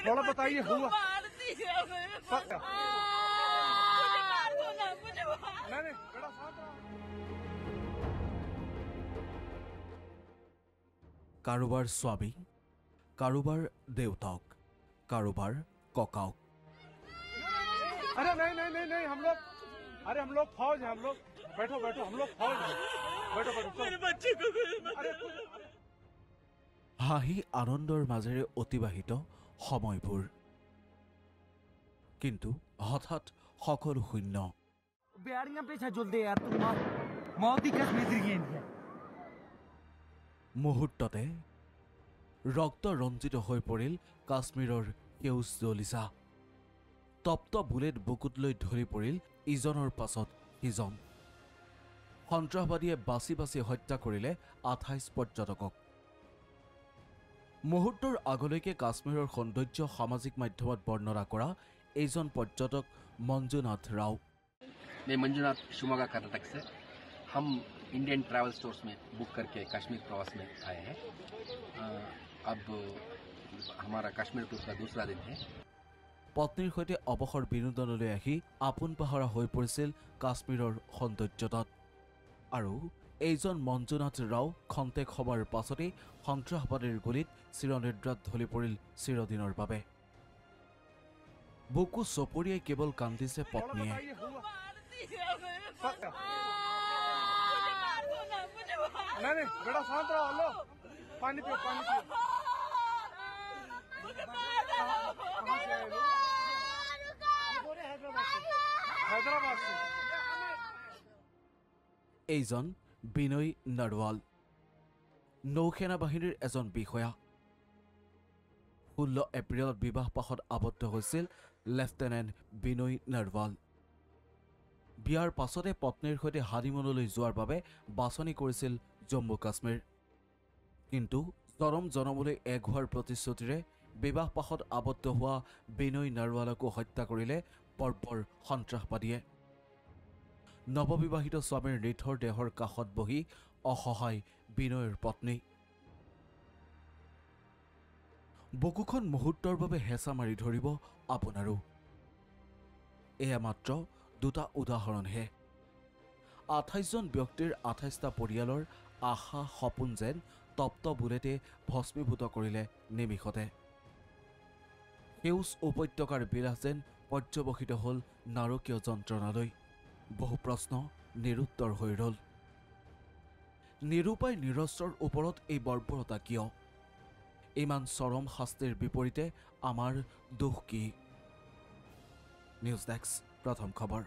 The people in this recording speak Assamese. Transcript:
थोड़ा बताइए हुआ नहीं बेटा साथ रहो। কাৰোবাৰ স্বামী, কাৰোবাৰ দেউতাক, কাৰোবাৰ ককাওক। अरे नहीं नहीं नहीं नहीं हम लोग फौज हैं हम लोग बैठो बैठो हम लोग फौज हैं बैठो बैठो मेरे बच्चे को হাঁহি আনন্দৰ মাজেৰে অতিবাহিত সময়বোৰ কিন্তু হঠাৎ সকলো শূন্য। बेड़ियां पीछे जुल दे यार तुम मौत की कसम गिर गई মুহূৰ্ততে ৰক্ত ৰঞ্জিত হৈ পৰিল কাশ্মীৰৰ সেউজ জলিচা। তপ্ত বুলেট বুকুত লৈ ধৰি পৰিল ইজনৰ পাছত সিজন। সন্ত্ৰাসবাদীয়ে বাছি বাছি হত্যা কৰিলে ২৮ পৰ্যটকক। মুহূৰ্তৰ আগলৈকে কাশ্মীৰৰ সৌন্দৰ্য সামাজিক মাধ্যমত বৰ্ণনা কৰা এইজন পৰ্যটক মঞ্জুনাথ ৰাও। मैं मंजुनाथ शिवमोगा कर्नाटक से हम इंडियन ट्रैवल स्टोर्स में बुक करके कश्मीर प्रवास में आए हैं। अब हमारा कश्मीर टूर का दूसरा दिन है। পত্নীৰ সৈতে অৱসৰ বিনোদনলৈ আহি আপোন পাহৰা হৈ পৰিছিল কাশ্মীৰৰ সৌন্দৰ্যতাত। আৰু এইজন মঞ্জুনাথ ৰাও খন্তেক সময়ৰ পাছতেই সন্ত্ৰাসবাদীৰ গুলীত চিৰনিদ্ৰাত ঢলি পৰিল চিৰদিনৰ বাবে। বুকু চপৰিয়াই কেৱল কান্দিছে পত্নীয়ে। नहीं बेटा शांत रहो लो पानी पियो हैदराबाद से এইজন বিনয় নৰৱাল, নৌসেনা বাহিনীৰ এজন বিষয়া। 16 এপ্ৰিলত বিবাহ পাশত আবদ্ধ হৈছিল লেফটেনেণ্ট বিনয় নৰৱাল। বিয়াৰ পাছতে পত্নীৰ সৈতে হানিমুনলৈ যোৱাৰ বাবে বাছনি কৰিছিল জম্মু কাশ্মীৰ। কিন্তু চৰম জনমলৈ এক হোৱাৰ প্ৰতিশ্ৰুতিৰে বিবাহ পাশত আবদ্ধ হোৱা বিনয় নৰৱালকো হত্যা কৰিলে বৰ্বৰ সন্ত্ৰাসবাদীয়ে। নৱবিবাহিত স্বামীৰ নিথৰ দেহৰ কাষত বহি অসহায় বিনয়ৰ পত্নী। বুকুখন মুহূৰ্তৰ বাবে হেঁচা মাৰি ধৰিব আপোনাৰো। এয়া মাত্ৰ দুটা উদাহৰণহে। ২৮জন ব্যক্তিৰ ২৮টা পৰিয়ালৰ আশা সপোন যেন তপ্ত বুলেটে ভস্মীভূত কৰিলে নিমিষতে। সেউজ উপত্যকাৰ বিলাস যেন পৰ্যবসিত হ'ল নাৰকীয় যন্ত্ৰণালৈ। বহু প্ৰশ্ন নিৰুত্তৰ হৈ ৰ'ল। নিৰুপায় নিৰস্ত্ৰৰ ওপৰত এই বৰ্বৰতা কিয়? ইমান চৰম শাস্তিৰ বিপৰীতে আমাৰ দোষ কি? নিউজ ডেস্ক, প্ৰথম খবৰ।